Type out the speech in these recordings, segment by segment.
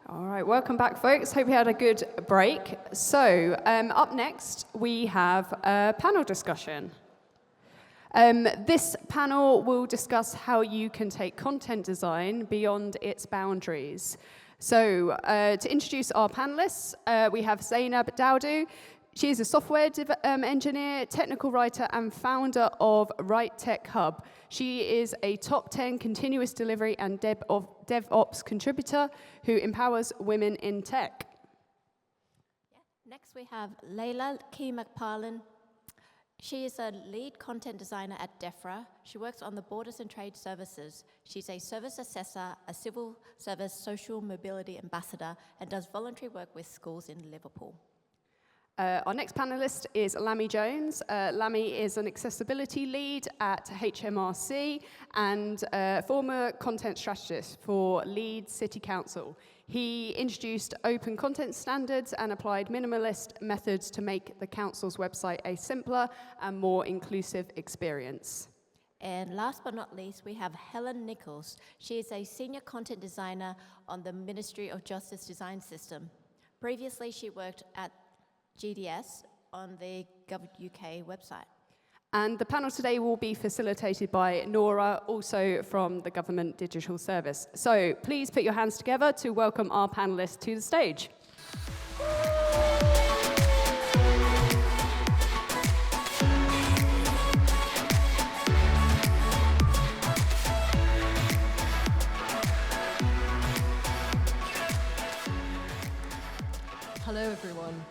All right, welcome back, folks. Hope you had a good break. So, up next, we have a panel discussion. This panel will discuss how you can take content design beyond its boundaries. So, to introduce our panelists, we have Zainab Daodu. She is a software engineer, technical writer, and founder of Right Tech Hub. She is a top 10 continuous delivery and DevOps contributor who empowers women in tech. Next, we have Leyla Kee-McParlin. She is a lead content designer at DEFRA. She works on the Borders and Trade Services. She's a service assessor, a civil service social mobility ambassador, and does voluntary work with schools in Liverpool. Our next panelist is Lammy Jones. Lammy is an accessibility lead at HMRC and former content strategist for Leeds City Council. He introduced open content standards and applied minimalist methods to make the council's website a simpler and more inclusive experience. And last but not least, we have Helen Nickols. She is a senior content designer on the Ministry of Justice design system. Previously, she worked at GDS on the GOV.UK website. And the panel today will be facilitated by Nora, also from the Government Digital Service. So please put your hands together to welcome our panelists to the stage. Hello, everyone.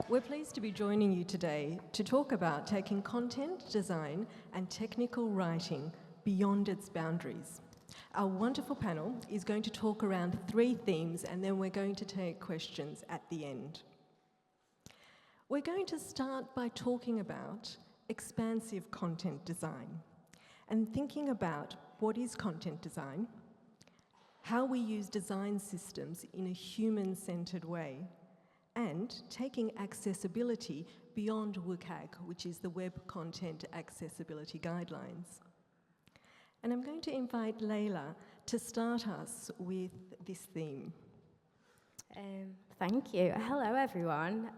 We're pleased to be joining you today to talk about taking content design and technical writing beyond its boundaries. Our wonderful panel is going to talk around 3 themes, and then we're going to take questions at the end. We're going to start by talking about expansive content design and thinking about what is content design, how we use design systems in a human-centered way, and taking accessibility beyond WCAG, which is the Web Content Accessibility Guidelines. And I'm going to invite Leyla to start us with this theme. Thank you. Hello, everyone.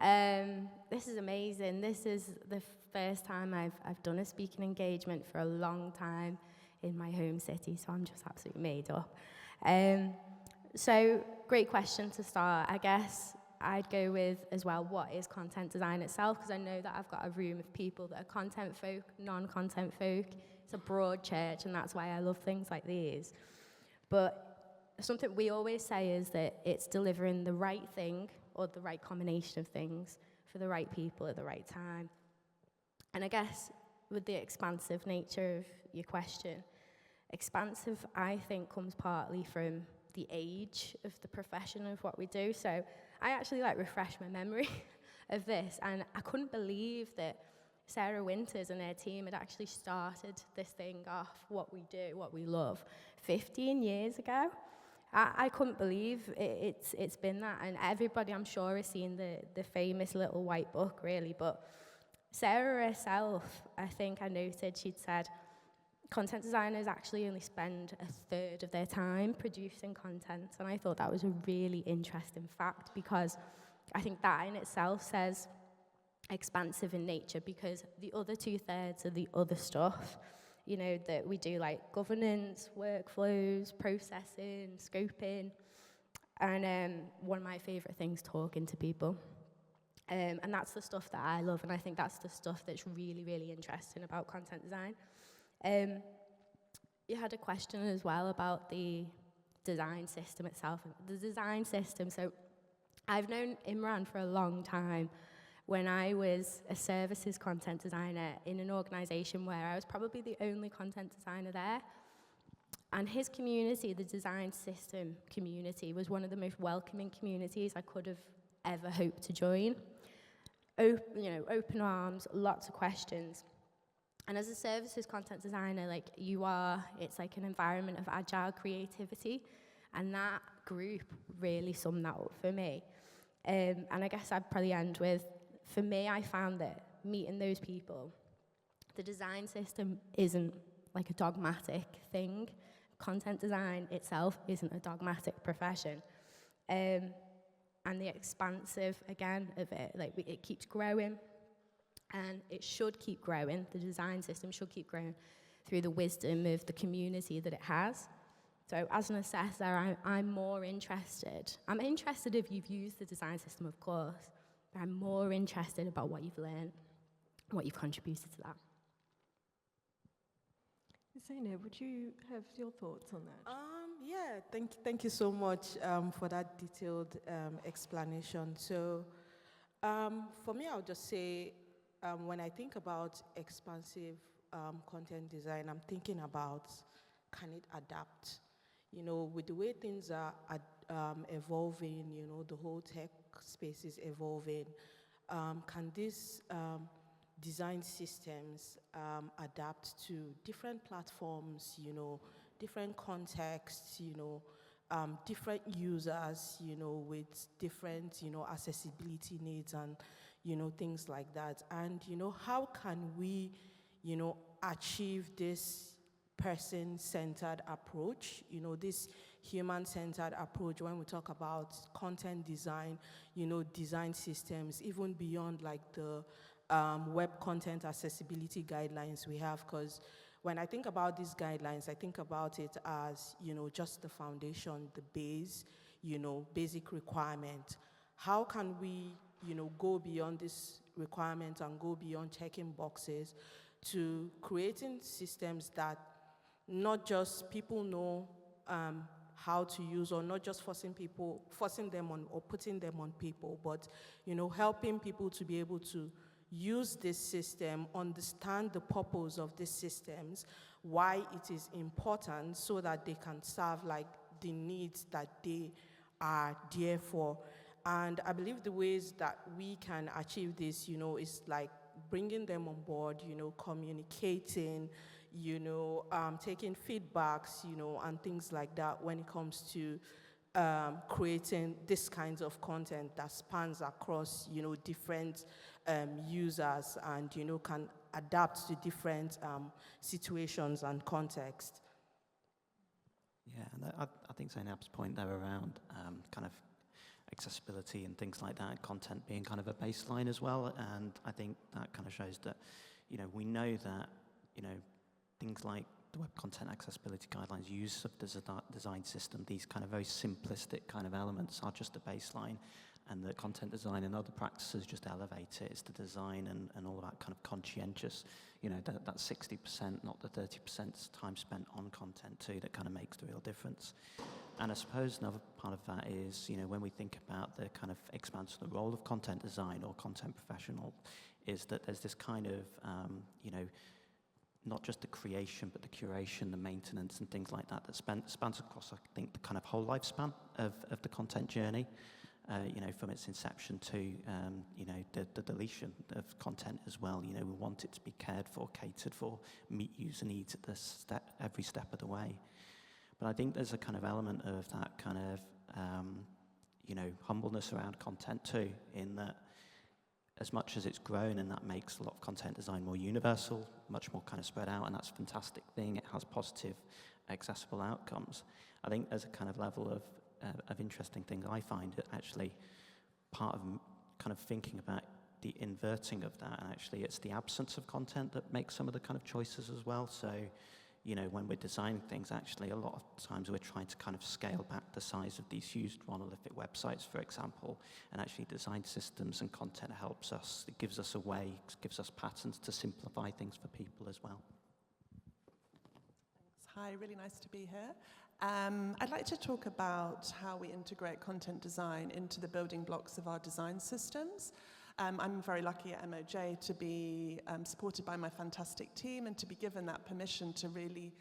This is amazing. This is the first time I've done a speaking engagement for a long time in my home city, so I'm just absolutely made up. So, great question to start, I guess. I'd go with, as well, what is content design itself, because I know that I've got a room of people that are content folk, non-content folk. It's a broad church, and that's why I love things like these. But something we always say is that it's delivering the right thing, or the right combination of things, for the right people at the right time. And I guess, with the expansive nature of your question, expansive, I think, comes partly from the age of the profession of what we do. So I actually refresh my memory of this, and I couldn't believe that Sarah Winters and her team had actually started this thing off, what we do, what we love, 15 years ago. I couldn't believe it's been that, and everybody, I'm sure, has seen the famous little white book, really, but Sarah herself, I think I noted, she'd said, content designers actually only spend 1/3 of their time producing content, and I thought that was a really interesting fact, because I think that in itself says expansive in nature, because the other 2/3 are the other stuff, you know, that we do, like governance, workflows, processing, scoping, and one of my favorite things, talking to people. And that's the stuff that I love, and I think that's the stuff that's really, really interesting about content design. You had a question as well about the design system itself. The design system, so I've known Imran for a long time. When I was a services content designer in an organisation where I was probably the only content designer there, and his community, the design system community, was one of the most welcoming communities I could have ever hoped to join. Open arms, lots of questions. And as a services content designer, it's like an environment of agile creativity, and that group really summed that up for me. And I guess I'd probably end with, for me, I found that meeting those people, the design system isn't like a dogmatic thing. Content design itself isn't a dogmatic profession. And the expansive, again, of it, like it keeps growing, and it should keep growing. The design system should keep growing through the wisdom of the community that it has. So as an assessor, I'm more interested. I'm interested if you've used the design system, of course, but I'm more interested about what you've learned, what you've contributed to that. Zainab, would you have your thoughts on that? Yeah, thank you so much for that detailed explanation. So for me, I would just say, when I think about expansive content design, I'm thinking about, can it adapt? You know, with the way things are evolving, you know, the whole tech space is evolving, can these design systems adapt to different platforms, you know, different contexts, you know, different users, you know, with different, you know, accessibility needs and, you know, things like that. And, you know, how can we, you know, achieve this person-centered approach, you know, this human-centered approach when we talk about content design, you know, design systems, even beyond like the web content accessibility guidelines we have, because when I think about these guidelines, I think about it as, you know, just the foundation, the base, you know, basic requirement. How can we, you know, go beyond this requirement and go beyond checking boxes to creating systems that not just people know how to use, or not just forcing them on or putting them on people, but, you know, helping people to be able to use this system, understand the purpose of these systems, why it is important, so that they can serve like the needs that they are there for. And I believe the ways that we can achieve this, you know, is like bringing them on board, you know, communicating, you know, taking feedbacks, you know, and things like that when it comes to creating this kinds of content that spans across, you know, different users and, you know, can adapt to different situations and context. Yeah, and I think Zainab's point there around kind of accessibility and things like that, and content being kind of a baseline as well, and I think that kind of shows that, you know, we know that, you know, things like the Web Content Accessibility Guidelines, use of the design system, these kind of very simplistic kind of elements are just a baseline, and the content design and other practices just elevate it. It's the design and all that kind of conscientious, you know, that 60%, not the 30% time spent on content too, that kind of makes the real difference. And I suppose another part of that is, you know, when we think about the kind of expansion of the role of content design or content professional, is that there's this kind of, you know, not just the creation, but the curation, the maintenance and things like that, that spans across, I think, the kind of whole lifespan of the content journey, you know, from its inception to, you know, the deletion of content as well. You know, we want it to be cared for, catered for, meet user needs at every step of the way. But I think there's a kind of element of that kind of, you know, humbleness around content too, in that as much as it's grown, and that makes a lot of content design more universal, much more kind of spread out, and that's a fantastic thing. It has positive, accessible outcomes. I think there's a kind of level of interesting thing I find actually part of kind of thinking about the inverting of that, and actually it's the absence of content that makes some of the kind of choices as well. So, you know, when we're designing things, actually a lot of times we're trying to kind of scale back the size of these huge monolithic websites, for example, and actually design systems and content helps us. It gives us a way, it gives us patterns to simplify things for people as well. Hi, really nice to be here. I'd like to talk about how we integrate content design into the building blocks of our design systems. I'm very lucky at MOJ to be supported by my fantastic team and to be given that permission to really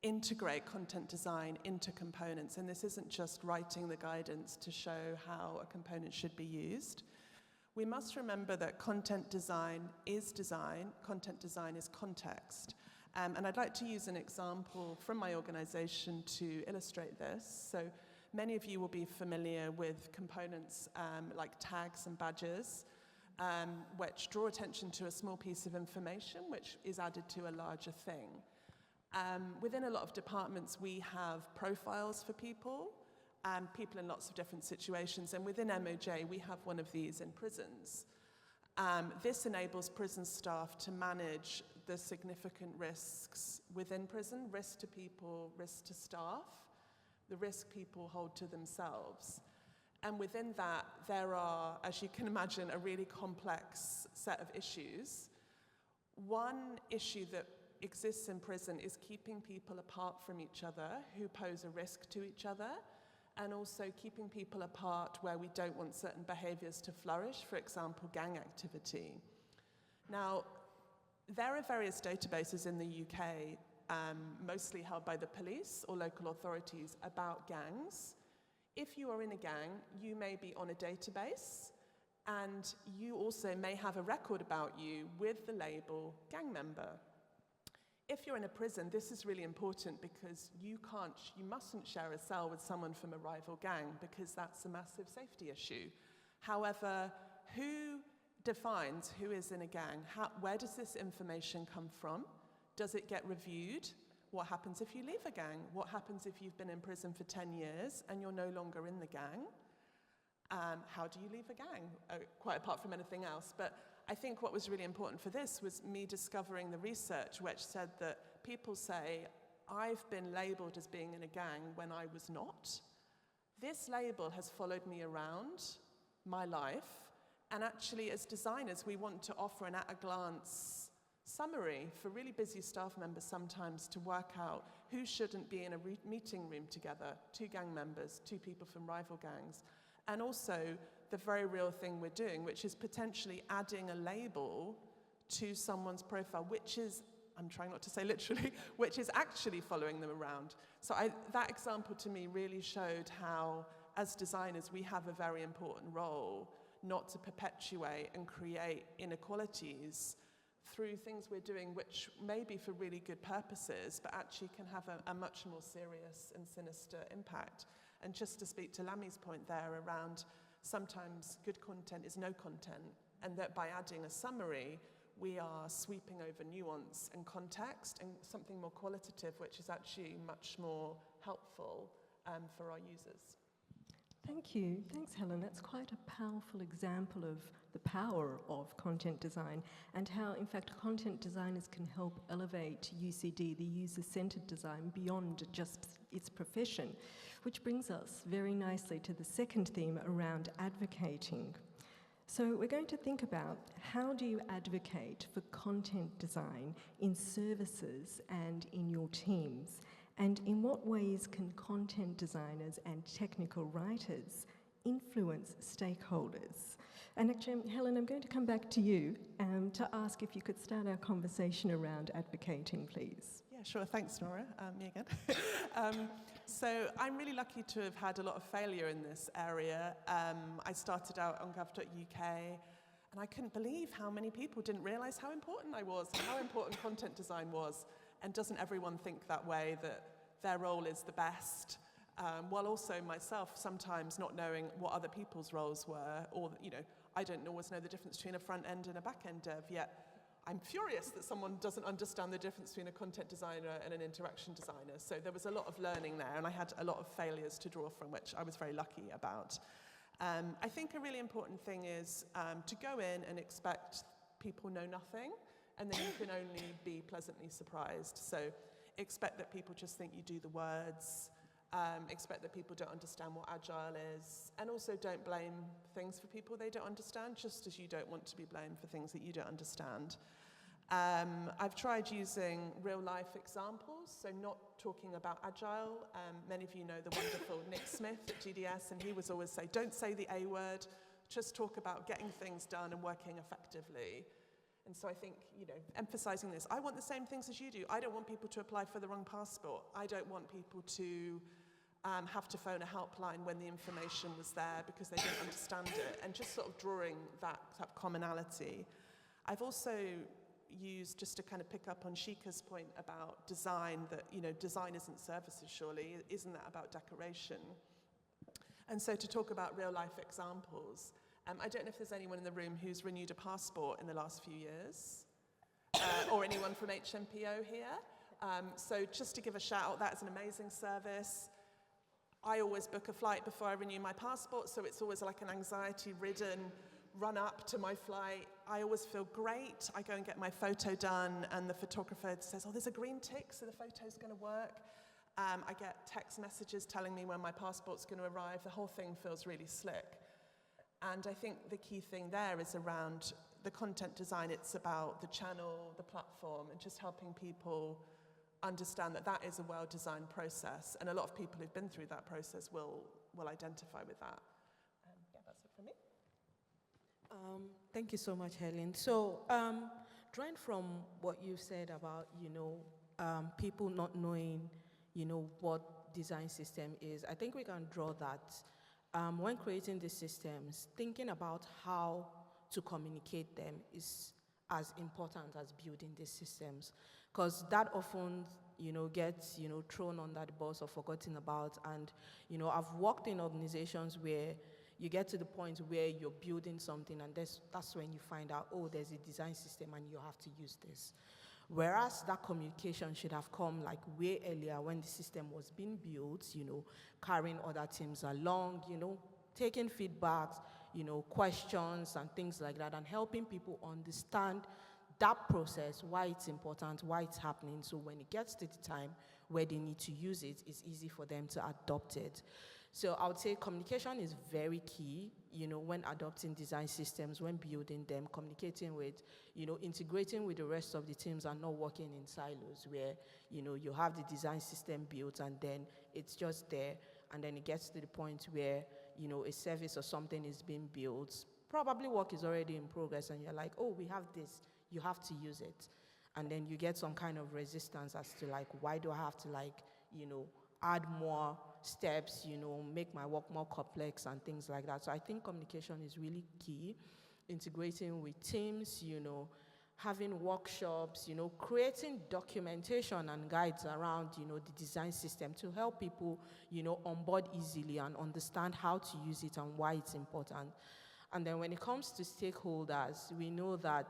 integrate content design into components. And this isn't just writing the guidance to show how a component should be used. We must remember that content design is design, content design is context. And I'd like to use an example from my organization to illustrate this. So many of you will be familiar with components like tags and badges, which draw attention to a small piece of information which is added to a larger thing. Within a lot of departments, we have profiles for people, and people in lots of different situations. And within MOJ, we have one of these in prisons. This enables prison staff to manage the significant risks within prison, risk to people, risk to staff, the risk people hold to themselves. And within that, there are, as you can imagine, a really complex set of issues. One issue that exists in prison is keeping people apart from each other who pose a risk to each other, and also keeping people apart where we don't want certain behaviors to flourish, for example, gang activity. Now, there are various databases in the UK, mostly held by the police or local authorities, about gangs. If you are in a gang, you may be on a database, and you also may have a record about you with the label gang member. If you're in a prison, this is really important because you mustn't share a cell with someone from a rival gang because that's a massive safety issue. However, who defines who is in a gang? Where does this information come from? Does it get reviewed? What happens if you leave a gang? What happens if you've been in prison for 10 years and you're no longer in the gang? How do you leave a gang? Quite apart from anything else. But I think what was really important for this was me discovering the research which said that people say, I've been labelled as being in a gang when I was not. This label has followed me around my life, and actually as designers we want to offer an at-a-glance summary for really busy staff members sometimes to work out who shouldn't be in a meeting room together, 2 gang members, 2 people from rival gangs. And also the very real thing we're doing, which is potentially adding a label to someone's profile, which is, I'm trying not to say literally, which is actually following them around. So that example to me really showed how, as designers, we have a very important role not to perpetuate and create inequalities through things we're doing which may be for really good purposes, but actually can have a much more serious and sinister impact. And just to speak to Lammy's point there around sometimes good content is no content, and that by adding a summary, we are sweeping over nuance and context and something more qualitative, which is actually much more helpful for our users. Thank you. Thanks, Helen. That's quite a powerful example of the power of content design and how, in fact, content designers can help elevate UCD, the user-centered design, beyond just its profession, which brings us very nicely to the second theme around advocating. So we're going to think about how do you advocate for content design in services and in your teams? And in what ways can content designers and technical writers influence stakeholders? And actually, Helen, I'm going to come back to you to ask if you could start our conversation around advocating, please. Yeah, sure. Thanks, Nora. Me again. So I'm really lucky to have had a lot of failure in this area. I started out on GOV.UK, and I couldn't believe how many people didn't realise how important I was, how important content design was. And doesn't everyone think that way, that their role is the best? While also myself sometimes not knowing what other people's roles were, or, I don't always know the difference between a front end and a back end dev, yet I'm furious that someone doesn't understand the difference between a content designer and an interaction designer. So there was a lot of learning there, and I had a lot of failures to draw from, which I was very lucky about. I think a really important thing is to go in and expect people know nothing, and then you can only be pleasantly surprised. So expect that people just think you do the words, expect that people don't understand what agile is, and also don't blame things for people they don't understand, just as you don't want to be blamed for things that you don't understand. I've tried using real-life examples, so not talking about agile. Many of you know the wonderful Nick Smith at GDS, and he was always say, don't say the A word, just talk about getting things done and working effectively. And so I think, emphasizing this, I want the same things as you do. I don't want people to apply for the wrong passport. I don't want people to have to phone a helpline when the information was there because they didn't understand it, and just sort of drawing that commonality. I've also used, just to kind of pick up on Shika's point about design, that, design isn't services, surely. Isn't that about decoration? And so to talk about real-life examples, I don't know if there's anyone in the room who's renewed a passport in the last few years, or anyone from HMPO here. So just to give a shout out, that is an amazing service. I always book a flight before I renew my passport, so it's always like an anxiety-ridden run up to my flight. I always feel great. I go and get my photo done, and the photographer says, oh, there's a green tick, so the photo's going to work. I get text messages telling me when my passport's going to arrive. The whole thing feels really slick. And I think the key thing there is around the content design. It's about the channel, the platform, and just helping people understand that that is a well-designed process. And a lot of people who've been through that process will identify with that. Yeah, that's it for me. Thank you so much, Helen. So, drawing from what you said about, people not knowing, what design system is, I think we can draw that when creating these systems, thinking about how to communicate them is as important as building these systems, because that often, gets, thrown under the bus or forgotten about. And, I've worked in organizations where you get to the point where you're building something, and that's when you find out, oh, there's a design system and you have to use this. Whereas that communication should have come like way earlier when the system was being built, carrying other teams along, taking feedbacks, questions and things like that, and helping people understand that process, why it's important, why it's happening. So when it gets to the time where they need to use it, it's easy for them to adopt it. So I would say communication is very key, when adopting design systems, when building them, communicating with, integrating with the rest of the teams and not working in silos where, you have the design system built and then it's just there, and then it gets to the point where, a service or something is being built, probably work is already in progress and you're like, oh, we have this, you have to use it. And then you get some kind of resistance as to like, why do I have to add more steps, make my work more complex and things like that. So I think communication is really key. Integrating with teams, having workshops, creating documentation and guides around, the design system to help people, onboard easily and understand how to use it and why it's important. And then when it comes to stakeholders, we know that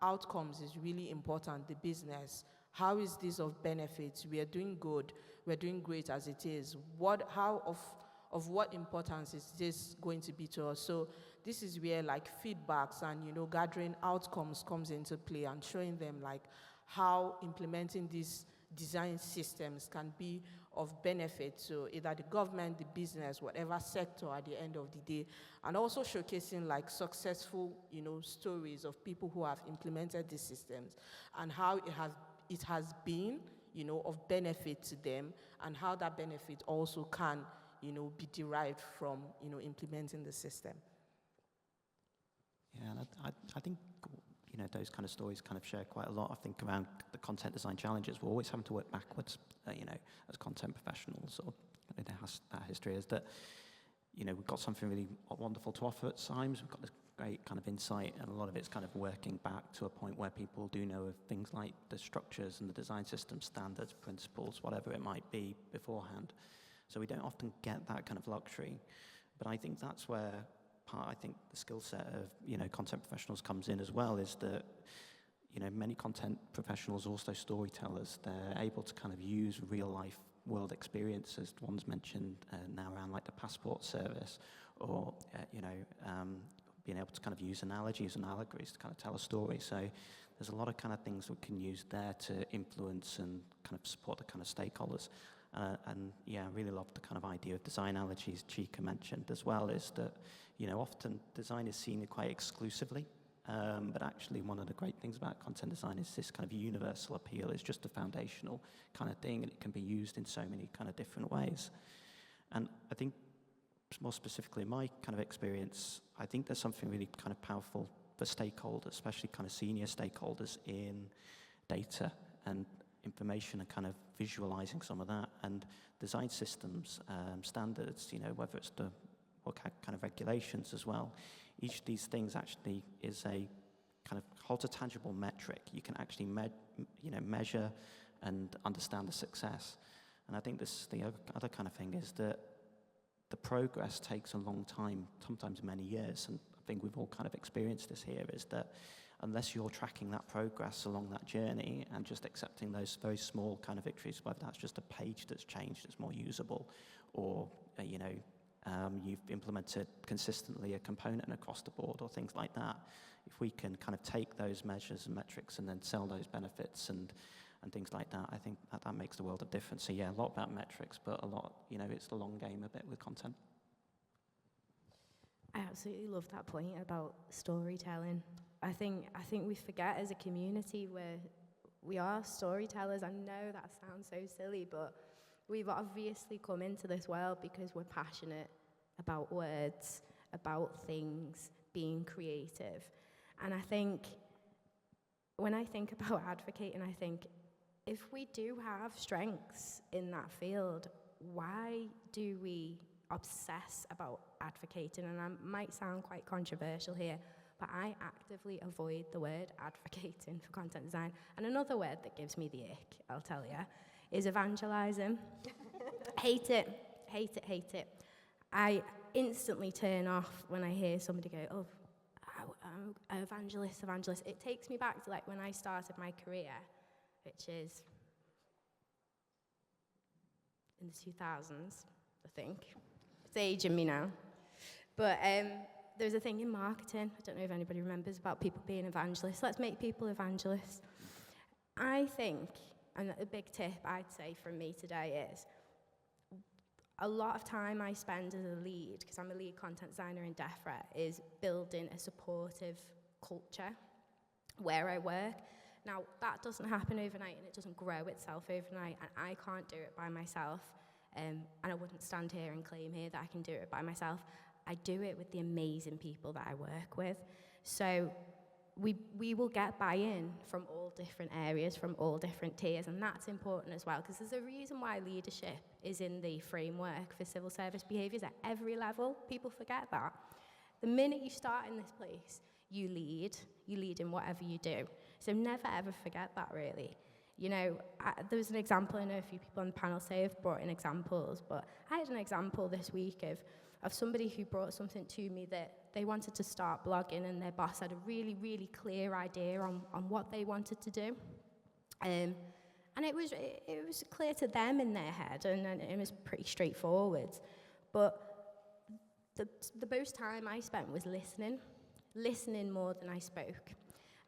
outcomes is really important, the business. How is this of benefit? We are doing good. We're doing great as it is. Of what importance is this going to be to us? So this is where feedbacks and gathering outcomes comes into play, and showing them how implementing these design systems can be of benefit to either the government, the business, whatever sector at the end of the day, and also showcasing successful stories of people who have implemented these systems and how it has been of benefit to them, and how that benefit also can be derived from implementing the system. Yeah, and I think those kind of stories kind of share quite a lot. I think around the content design challenges, we're always having to work backwards, as content professionals, or that history is that, we've got something really wonderful to offer at times. We've got this great kind of insight, and a lot of it's kind of working back to a point where people do know of things like the structures and the design system standards, principles, whatever it might be beforehand. So we don't often get that kind of luxury. But I think that's where the skill set of, content professionals comes in as well, is that, many content professionals are also storytellers. They're able to kind of use real life world experiences. One's mentioned now around the passport service, or, being able to kind of use analogies and allegories to kind of tell a story. So there's a lot of kind of things we can use there to influence and kind of support the kind of stakeholders. And yeah, I really love the kind of idea of design allergies Chika mentioned as well, is that, often design is seen quite exclusively, but actually one of the great things about content design is this kind of universal appeal. It's just a foundational kind of thing, and it can be used in so many kind of different ways. And I think more specifically in my kind of experience, I think there's something really kind of powerful for stakeholders, especially kind of senior stakeholders, in data and information and kind of visualizing some of that, and design systems, standards, whether it's the what kind of regulations as well. Each of these things actually is a kind of holds a tangible metric. You can actually measure and understand the success. And I think the other kind of thing is that the progress takes a long time, sometimes many years, and I think we've all kind of experienced this here, is that unless you're tracking that progress along that journey and just accepting those very small kind of victories, whether that's just a page that's changed, it's more usable, or you've implemented consistently a component across the board, or things like that. If we can kind of take those measures and metrics and then sell those benefits and things like that, I think that makes the world of difference. So yeah, a lot about metrics, but a lot, it's the long game a bit with content. I absolutely love that point about storytelling. I think we forget as a community where we are storytellers. I know that sounds so silly, but we've obviously come into this world because we're passionate about words, about things, being creative. And I think when I think about advocating, I think if we do have strengths in that field, why do we obsess about advocating? And I might sound quite controversial here, but I actively avoid the word advocating for content design. And another word that gives me the ick, I'll tell you, is evangelizing. Hate it, hate it, hate it. I instantly turn off when I hear somebody go, oh, evangelist. It takes me back to like when I started my career, which is in the 2000s, I think. It's aging me now. But there's a thing in marketing, I don't know if anybody remembers, about people being evangelists. Let's make people evangelists. I think, and a big tip I'd say from me today is, a lot of time I spend as a lead, because I'm a lead content designer in DEFRA, is building a supportive culture where I work. Now, that doesn't happen overnight, and it doesn't grow itself overnight, and I can't do it by myself. And I wouldn't stand here and claim here that I can do it by myself. I do it with the amazing people that I work with. So we will get buy-in from all different areas, from all different tiers, and that's important as well, because there's a reason why leadership is in the framework for civil service behaviours at every level. People forget that. The minute you start in this place, you lead in whatever you do. So never ever forget that, really. There was an example, I know a few people on the panel say have brought in examples, but I had an example this week of somebody who brought something to me that they wanted to start blogging, and their boss had a really, really clear idea on what they wanted to do. And it was clear to them in their head, and it was pretty straightforward. But the most time I spent was listening more than I spoke.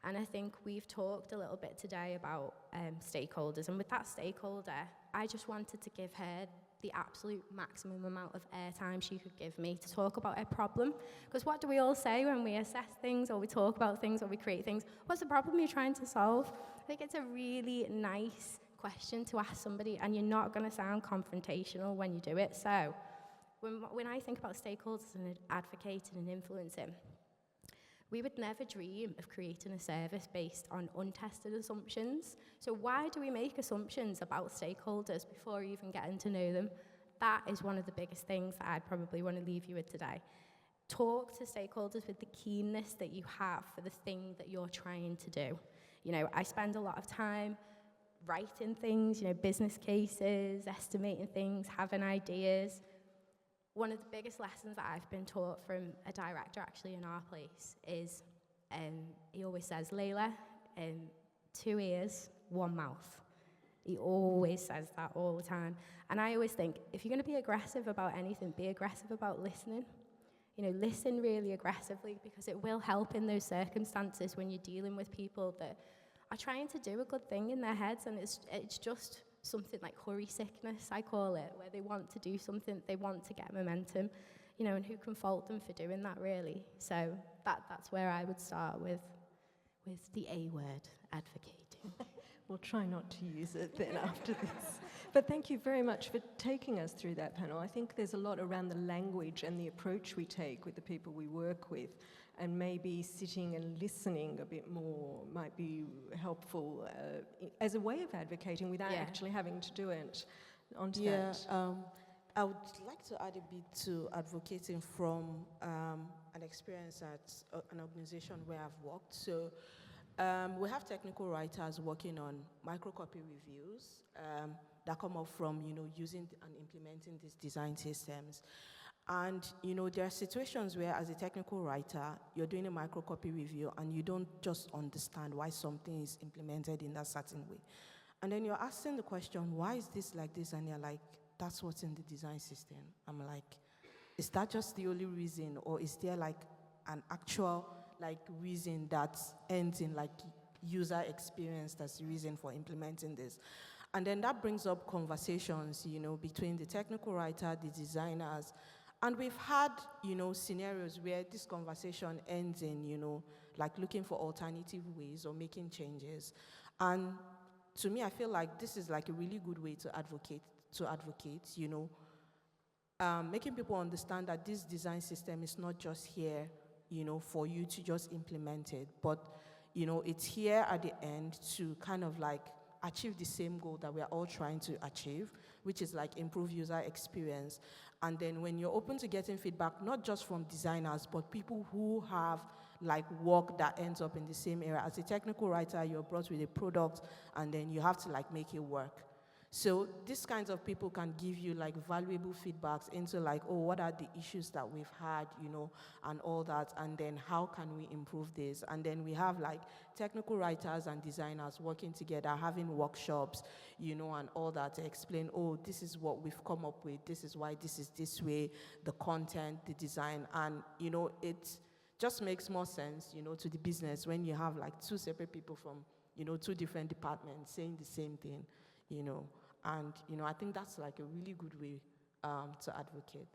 And I think we've talked a little bit today about stakeholders. And with that stakeholder, I just wanted to give her the absolute maximum amount of airtime she could give me to talk about her problem. Because what do we all say when we assess things, or we talk about things, or we create things? What's the problem you're trying to solve? I think it's a really nice question to ask somebody, and you're not going to sound confrontational when you do it. So when I think about stakeholders and advocating and influencing, we would never dream of creating a service based on untested assumptions. So why do we make assumptions about stakeholders before even getting to know them? That is one of the biggest things that I'd probably want to leave you with today. Talk to stakeholders with the keenness that you have for the thing that you're trying to do. I spend a lot of time writing things, business cases, estimating things, having ideas. One of the biggest lessons that I've been taught from a director actually in our place is, he always says, Leyla, 2 ears, 1 mouth. He always says that all the time. And I always think, if you're going to be aggressive about anything, be aggressive about listening. Listen really aggressively, because it will help in those circumstances when you're dealing with people that are trying to do a good thing in their heads, and it's just something like hurry sickness, I call it, where they want to do something, they want to get momentum, and who can fault them for doing that, really? So that's where I would start with the A word, advocating. We'll try not to use it then after this. But thank you very much for taking us through that panel. I think there's a lot around the language and the approach we take with the people we work with, and maybe sitting and listening a bit more might be helpful as a way of advocating without actually having to do it. Onto that. I would like to add a bit to advocating from an experience at an organization where I've worked. So we have technical writers working on microcopy reviews that come up from using and implementing these design systems. And there are situations where, as a technical writer, you're doing a microcopy review and you don't just understand why something is implemented in that certain way. And then you're asking the question, why is this like this? And you're like, that's what's in the design system. I'm like, is that just the only reason, or is there like an actual like reason that ends in like user experience that's the reason for implementing this? And then that brings up conversations, between the technical writer, the designers, and we've had, scenarios where this conversation ends in, like looking for alternative ways or making changes. And to me, I feel like this is like a really good way to advocate, making people understand that this design system is not just here, for you to just implement it, but, it's here at the end to kind of like achieve the same goal that we are all trying to achieve, which is like improve user experience. And then when you're open to getting feedback, not just from designers, but people who have like work that ends up in the same area. As a technical writer, you're brought with a product, and then you have to like make it work. So these kinds of people can give you like valuable feedbacks into like, oh, what are the issues that we've had, and all that, and then how can we improve this? And then we have like technical writers and designers working together, having workshops, and all that to explain, oh, this is what we've come up with, this is why this is this way, the content, the design, and it just makes more sense, to the business when you have like two separate people from, two different departments saying the same thing, And, I think that's like a really good way to advocate.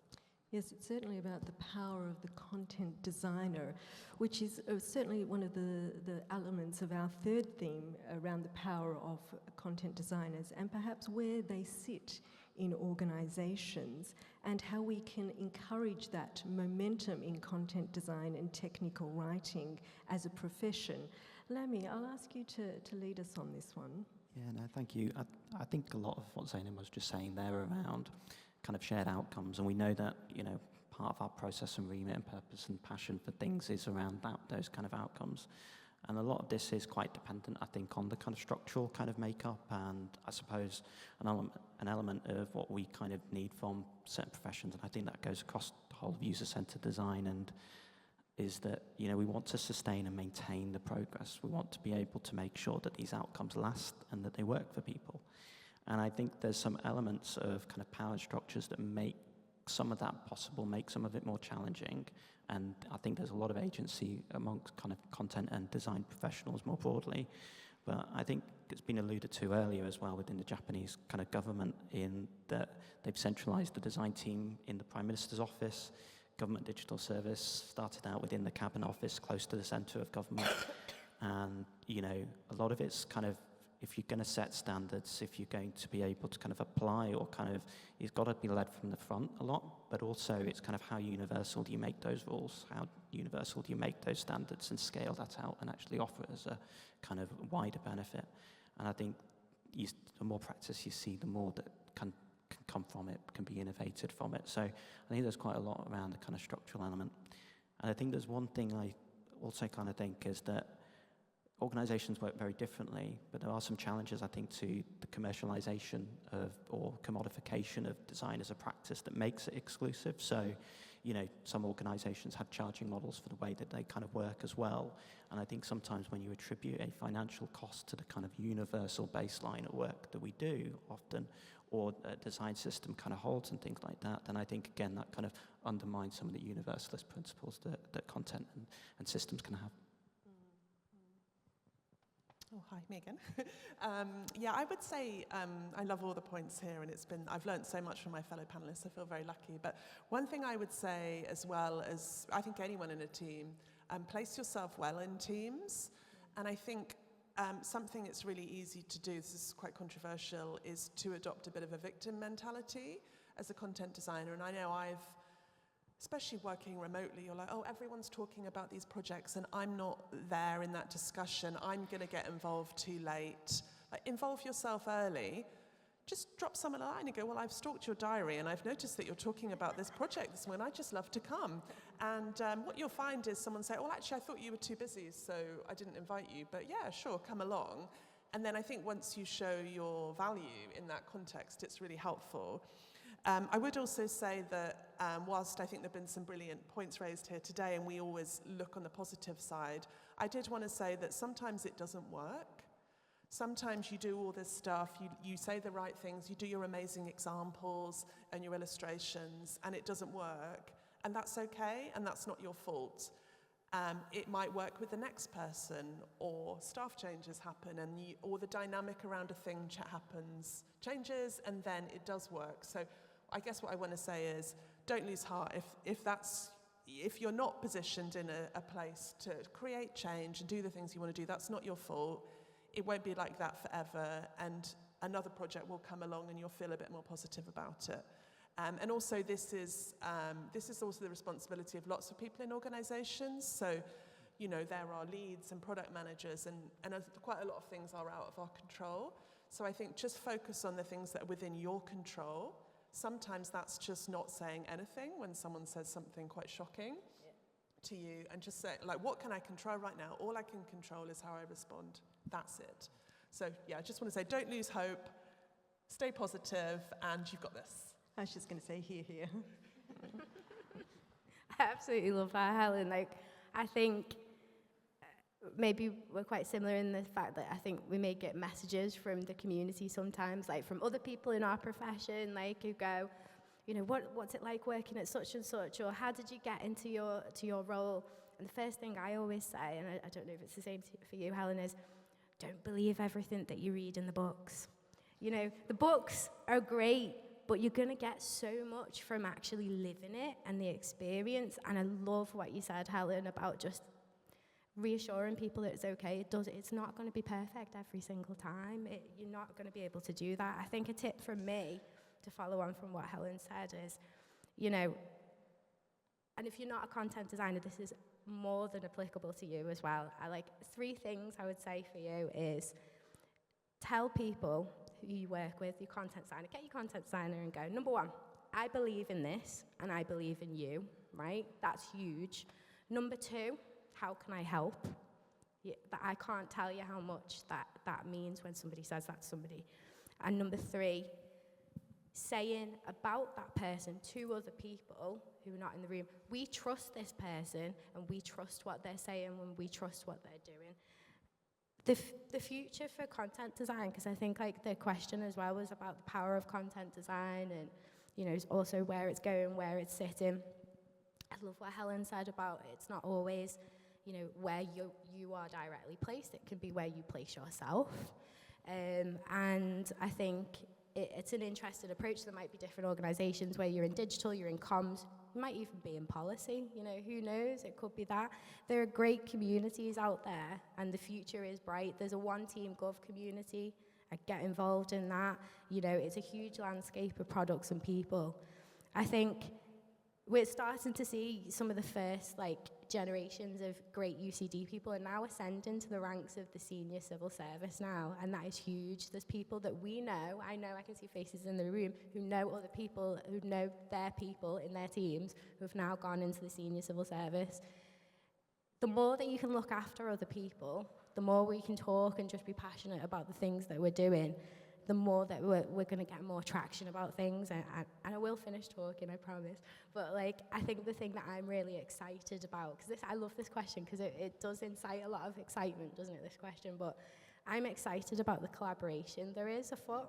Yes, it's certainly about the power of the content designer, which is certainly one of the elements of our third theme around the power of content designers, and perhaps where they sit in organizations and how we can encourage that momentum in content design and technical writing as a profession. Lammy, I'll ask you to lead us on this one. Yeah, no, thank you. I think a lot of what Zainab was just saying there around kind of shared outcomes, and we know that, part of our process and remit and purpose and passion for things is around those kind of outcomes. And a lot of this is quite dependent, I think, on the kind of structural kind of makeup, and I suppose an element of what we kind of need from certain professions, and I think that goes across the whole of user-centered design, and is that, we want to sustain and maintain the progress. We want to be able to make sure that these outcomes last and that they work for people. And I think there's some elements of kind of power structures that make some of that possible, make some of it more challenging. And I think there's a lot of agency amongst kind of content and design professionals more broadly. But I think it's been alluded to earlier as well within the Japanese kind of government, in that they've centralized the design team in the Prime Minister's office. Government Digital Service started out within the Cabinet Office, close to the centre of government. And, a lot of it's kind of, if you're going to set standards, if you're going to be able to kind of apply, or kind of, it's got to be led from the front a lot, but also it's kind of how universal do you make those rules, how universal do you make those standards and scale that out and actually offer it as a kind of wider benefit. And I think the more practice you see, the more that can come from it, can be innovated from it. So I think there's quite a lot around the kind of structural element. And I think there's one thing I also kind of think is that organizations work very differently, but there are some challenges, I think, to the commercialization of, or commodification of design as a practice that makes it exclusive. So, some organizations have charging models for the way that they kind of work as well. And I think sometimes when you attribute a financial cost to the kind of universal baseline of work that we do often, or a design system kind of holds and things like that, then I think, again, that kind of undermines some of the universalist principles that content and systems can have. Oh, hi, me again. Yeah, I would say I love all the points here, and I've learned so much from my fellow panelists. I feel very lucky. But one thing I would say, as well as I think anyone in a team, place yourself well in teams. And I think something that's really easy to do, this is quite controversial, is to adopt a bit of a victim mentality as a content designer. And I know especially working remotely, you're like, oh, everyone's talking about these projects and I'm not there in that discussion. I'm going to get involved too late. Like, involve yourself early. Just drop someone a line and go, well, I've stalked your diary and I've noticed that you're talking about this project this morning. I'd just love to come. And what you'll find is someone say, well, actually, I thought you were too busy, so I didn't invite you. But yeah, sure, come along. And then I think once you show your value in that context, it's really helpful. I would also say that whilst I think there have been some brilliant points raised here today, and we always look on the positive side, I did want to say that sometimes it doesn't work. Sometimes you do all this stuff, you say the right things, you do your amazing examples and your illustrations, and it doesn't work. And that's okay, and that's not your fault. It might work with the next person, or staff changes happen, and or the dynamic around a thing changes, and then it does work. So I guess what I want to say is, don't lose heart. If you're not positioned in a place to create change and do the things you want to do, that's not your fault. It won't be like that forever, and another project will come along and you'll feel a bit more positive about it. And also this is also the responsibility of lots of people in organisations. So, there are leads and product managers, and quite a lot of things are out of our control. So I think just focus on the things that are within your control. Sometimes that's just not saying anything when someone says something quite shocking to you, and just say, like, what can I control right now? All I can control is how I respond. That's it. So yeah, I just want to say, don't lose hope, stay positive, and you've got this. I was just going to say, here. I absolutely love that, Helen. I think maybe we're quite similar in the fact that I think we may get messages from the community sometimes, from other people in our profession, who go, what's it like working at such and such, or how did you get into your role? And the first thing I always say, and I don't know if it's the same for you, Helen, is don't believe everything that you read in the books. The books are great, but you're going to get so much from actually living it and the experience. And I love what you said, Helen, about just reassuring people that it's okay. It's not going to be perfect every single time. You're not going to be able to do that. I think a tip from me, to follow on from what Helen said, is, and if you're not a content designer, this is more than applicable to you as well. 3 things I would say for you is tell people who you work with, your content designer, get your content designer and go, number 1, I believe in this and I believe in you, right? That's huge. Number 2, how can I help? I can't tell you how much that means when somebody says that to somebody. And number 3, saying about that person to other people who are not in the room, we trust this person and we trust what they're saying when we trust what they're doing. The future for content design, because I think the question as well was about the power of content design and also where it's going, where it's sitting. I love what Helen said about it's not always where you are directly placed. It can be where you place yourself. And I think it's an interesting approach. There might be different organisations where you're in digital, you're in comms, you might even be in policy, who knows, it could be that. There are great communities out there and the future is bright. There's a One Team Gov community. I get involved in that. It's a huge landscape of products and people. I think we're starting to see some of the first generations of great UCD people are now ascending to the ranks of the senior civil service now, and that is huge. There's people that we know, I can see faces in the room, who know other people, who know their people in their teams, who have now gone into the senior civil service. The more that you can look after other people, the more we can talk and just be passionate about the things that we're doing, the more that we're going to get more traction about things. And I will finish talking, I promise. But I think the thing that I'm really excited about, because I love this question, because it does incite a lot of excitement, doesn't it, this question? But I'm excited about the collaboration there is afoot.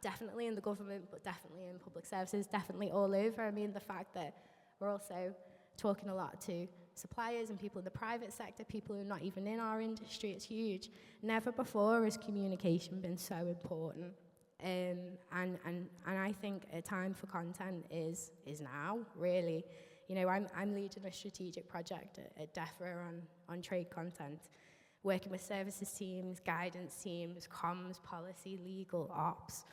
Definitely in the government, but definitely in public services, definitely all over. I mean, the fact that we're also talking a lot to suppliers and people in the private sector, people who are not even in our industry, it's huge. Never before has communication been so important. And I think a time for content is now, really. I'm leading a strategic project at DEFRA on trade content, working with services teams, guidance teams, comms, policy, legal, ops.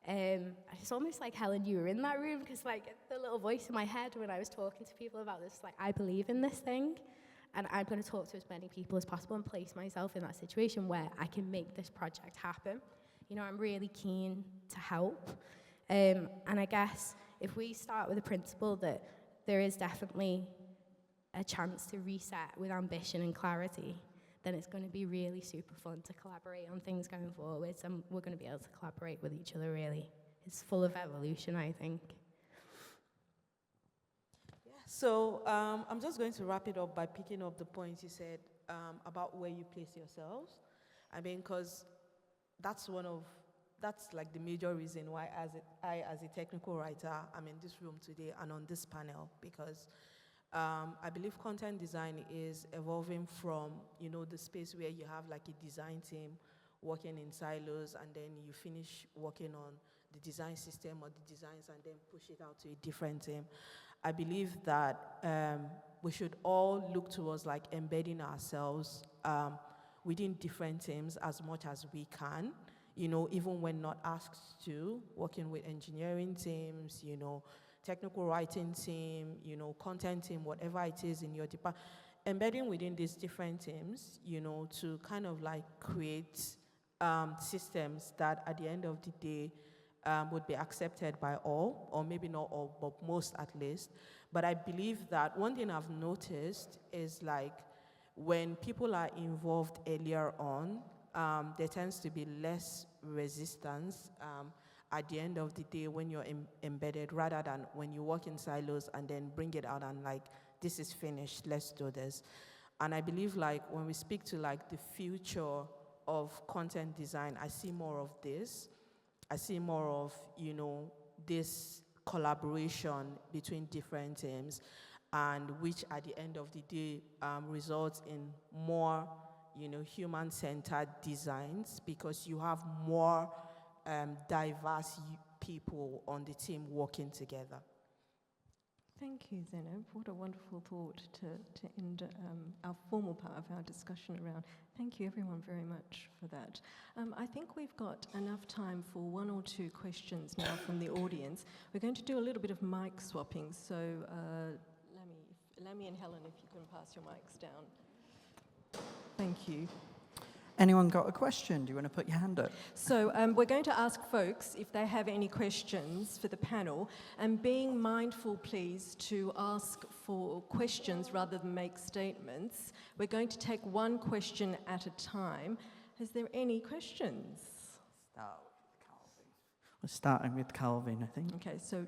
It's almost like, Helen, you were in that room, because the little voice in my head when I was talking to people about this, I believe in this thing, and I'm going to talk to as many people as possible and place myself in that situation where I can make this project happen. I'm really keen to help. And I guess if we start with the principle that there is definitely a chance to reset with ambition and clarity, then it's going to be really super fun to collaborate on things going forwards, and we're going to be able to collaborate with each other, really. It's full of evolution, I think. Yeah, so I'm just going to wrap it up by picking up the points you said about where you place yourselves. I mean, because that's like the major reason why I, as a technical writer, I'm in this room today and on this panel, because I believe content design is evolving from, the space where you have like a design team working in silos, and then you finish working on the design system or the designs and then push it out to a different team. I believe that we should all look towards like embedding ourselves within different teams as much as we can, even when not asked to, working with engineering teams, technical writing team, content team, whatever it is in your department, embedding within these different teams, to kind of like create systems that at the end of the day would be accepted by all, or maybe not all, but most at least. But I believe that one thing I've noticed is like when people are involved earlier on, there tends to be less resistance at the end of the day when you're embedded, rather than when you work in silos and then bring it out and like, this is finished, let's do this. And I believe like when we speak to like the future of content design, I see more of this. I see more of, this collaboration between different teams, and which at the end of the day results in more, human-centered designs, because you have more diverse people on the team working together. Thank you, Zainab. What a wonderful thought to end our formal part of our discussion around. Thank you, everyone, very much for that. I think we've got enough time for one or two questions now from the audience. We're going to do a little bit of mic swapping, so Lammy and Helen, if you can pass your mics down. Thank you. Anyone got a question? Do you want to put your hand up? So we're going to ask folks if they have any questions for the panel, and being mindful, please, to ask for questions rather than make statements. We're going to take one question at a time. Is there any questions? We're starting with Calvin, I think. Okay, so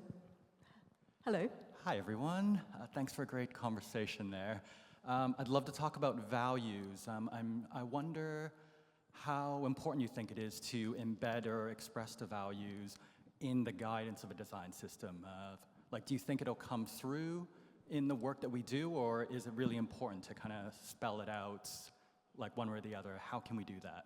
hello. Hi, everyone. Thanks for a great conversation there. I'd love to talk about values. I wonder how important you think it is to embed or express the values in the guidance of a design system. Do you think it'll come through in the work that we do, or is it really important to kind of spell it out, like one way or the other? How can we do that?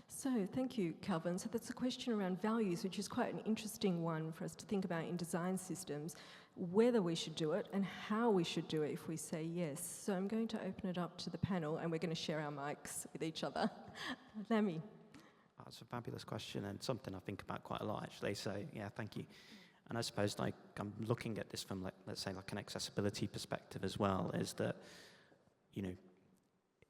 So, thank you, Calvin. So that's a question around values, which is quite an interesting one for us to think about in design systems, whether we should do it and how we should do it if we say yes. So I'm going to open it up to the panel, and we're going to share our mics with each other. Lammy. That's a fabulous question, and something I think about quite a lot, actually. So, yeah, thank you. And I suppose, like, I'm looking at this from, let's say, like an accessibility perspective as well, is that,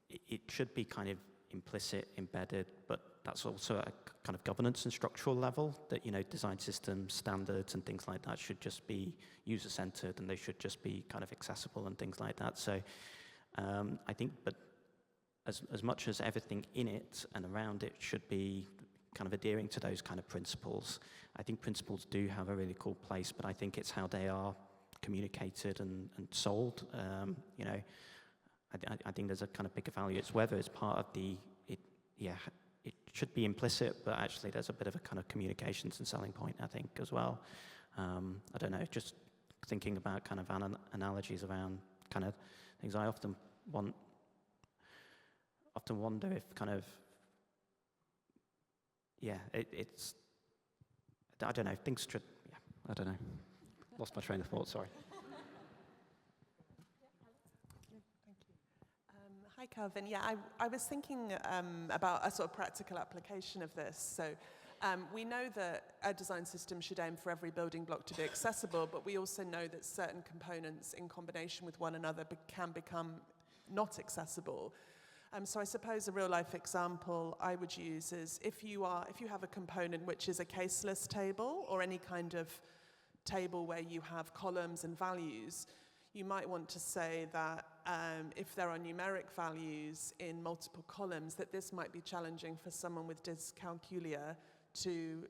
it should be kind of implicit, embedded, but that's also at a kind of governance and structural level, that, design systems, standards and things like that should just be user-centered, and they should just be kind of accessible and things like that. So I think, but as much as everything in it and around it should be kind of adhering to those kind of principles, I think principles do have a really cool place, but I think it's how they are communicated and sold. I think there's a kind of bigger value. It's whether it's part of it should be implicit, but actually there's a bit of a kind of communications and selling point, I think, as well. I don't know, just thinking about kind of analogies around kind of things. I often wonder if kind of, it's, I don't know, things should, I don't know. Lost my train of thought, sorry. Hi, Calvin. Yeah, I was thinking about a sort of practical application of this. So we know that a design system should aim for every building block to be accessible, but we also know that certain components in combination with one another can become not accessible. So I suppose a real-life example I would use is if you have a component which is a caseless table, or any kind of table where you have columns and values, you might want to say that if there are numeric values in multiple columns, that this might be challenging for someone with dyscalculia to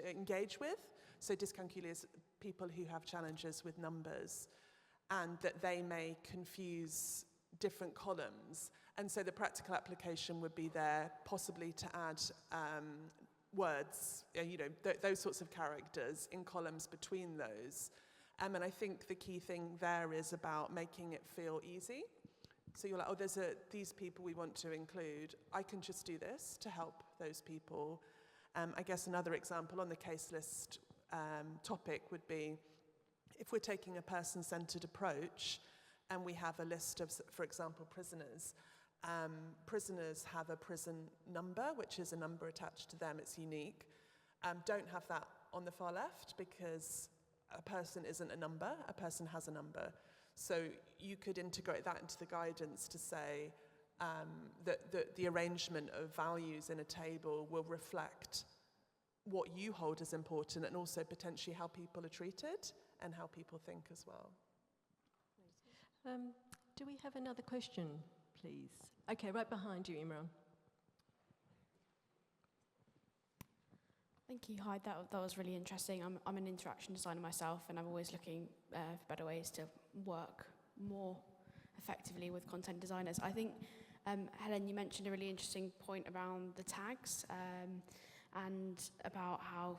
engage with. So dyscalculia is people who have challenges with numbers, and that they may confuse different columns. And so the practical application would be there possibly to add words, those sorts of characters in columns between those. And I think the key thing there is about making it feel easy. So you're like, oh, these people we want to include. I can just do this to help those people. I guess another example on the case list topic would be, if we're taking a person-centered approach and we have a list of, for example, prisoners, prisoners have a prison number, which is a number attached to them, it's unique. Don't have that on the far left because a person isn't a number, a person has a number. So you could integrate that into the guidance to say that the arrangement of values in a table will reflect what you hold as important and also potentially how people are treated and how people think as well. Do we have another question, please? Okay, right behind you, Imran. Thank you. Hi, that was really interesting. I'm an interaction designer myself, and I'm always looking for better ways to work more effectively with content designers. I think, Helen, you mentioned a really interesting point around the tags and about how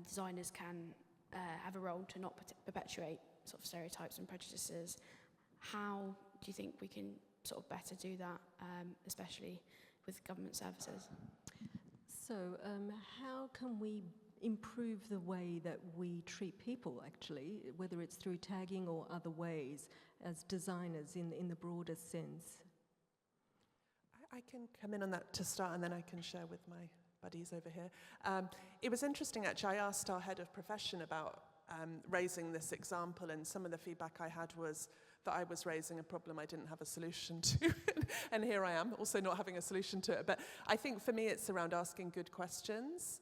designers can have a role to not perpetuate sort of stereotypes and prejudices. How do you think we can sort of better do that, especially with government services? So how can we improve the way that we treat people, actually, whether it's through tagging or other ways, as designers in the broader sense? I can come in on that to start, and then I can share with my buddies over here. It was interesting, actually. I asked our head of profession about raising this example, and some of the feedback I had was that I was raising a problem I didn't have a solution to. And here I am, also not having a solution to it. But I think for me, it's around asking good questions.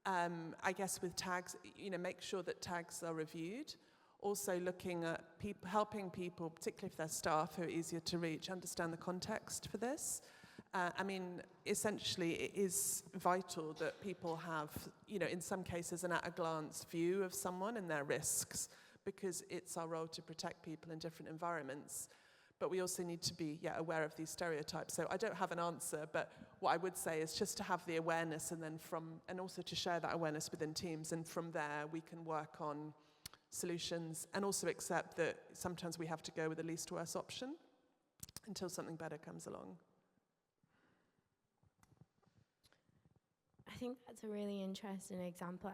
I guess with tags, make sure that tags are reviewed. Also looking at helping people, particularly if they're staff who are easier to reach, understand the context for this. Essentially, it is vital that people have, in some cases, an at-a-glance view of someone and their risks, because it's our role to protect people in different environments. But we also need to be aware of these stereotypes. So I don't have an answer, but what I would say is just to have the awareness, and also to share that awareness within teams, and from there we can work on solutions, and also accept that sometimes we have to go with the least worst option until something better comes along. I think that's a really interesting example.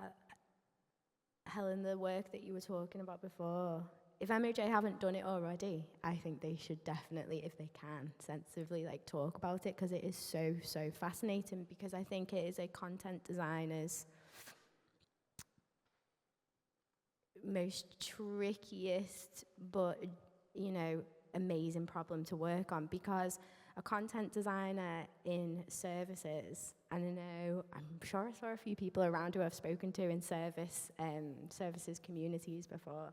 Helen, the work that you were talking about before, if MOJ haven't done it already, I think they should definitely, if they can, sensibly talk about it, because it is so fascinating, because I think it is a content designer's most trickiest but, amazing problem to work on, because a content designer in services, and I'm sure I saw a few people around who I've spoken to in services communities before.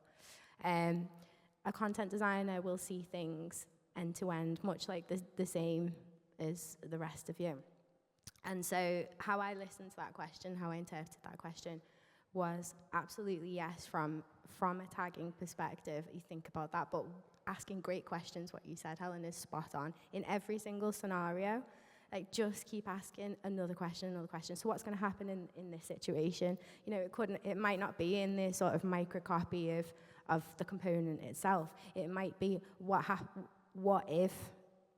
A content designer will see things end to end, much like the same as the rest of you. And so how I listened to that question, how I interpreted that question, was absolutely yes, from a tagging perspective, you think about that, but asking great questions. What you said, Helen, is spot on. In every single scenario, just keep asking another question. So what's going to happen in this situation? It might not be in this sort of microcopy of the component itself. It might be what if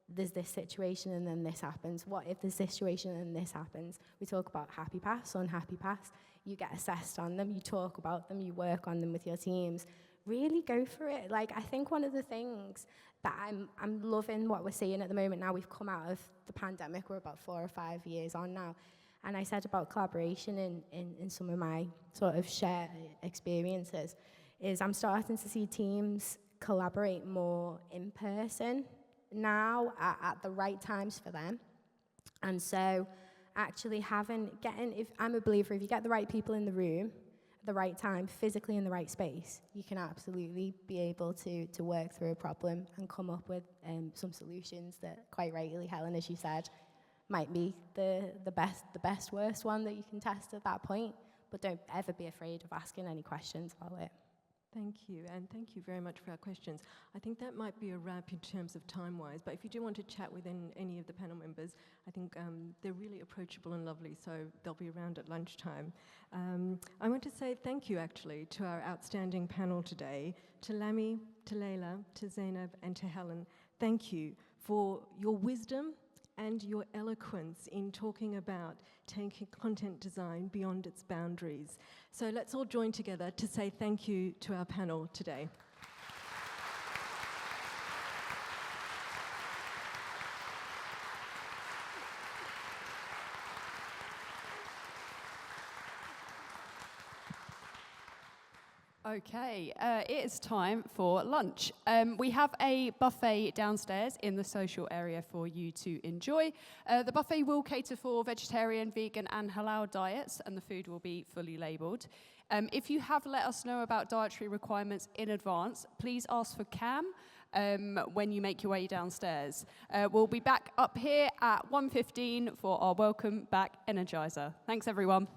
there's this situation and then this happens? What if there's this situation and this happens? We talk about happy paths, unhappy paths. You get assessed on them, you talk about them, you work on them with your teams. Really go for it. I think one of the things that I'm loving what we're seeing at the moment now, we've come out of the pandemic, we're about 4 or 5 years on now, and I said about collaboration in some of my sort of shared experiences, is I'm starting to see teams collaborate more in person now at the right times for them. And so actually if I'm a believer, if you get the right people in the room, the right time, physically in the right space, you can absolutely be able to work through a problem and come up with some solutions that, quite rightly, Helen, as you said, might be the best worst one that you can test at that point. But don't ever be afraid of asking any questions about it. Thank you, and thank you very much for our questions. I think that might be a wrap in terms of time-wise, but if you do want to chat with any of the panel members, I think they're really approachable and lovely, so they'll be around at lunchtime. I want to say thank you, actually, to our outstanding panel today, to Lammy, to Leyla, to Zainab, and to Helen. Thank you for your wisdom and your eloquence in talking about taking content design beyond its boundaries. So let's all join together to say thank you to our panel today. Okay, it is time for lunch. We have a buffet downstairs in the social area for you to enjoy. The buffet will cater for vegetarian, vegan, and halal diets, and the food will be fully labelled. If you have let us know about dietary requirements in advance, please ask for Cam when you make your way downstairs. We'll be back up here at 1:15 for our Welcome Back Energizer. Thanks, everyone.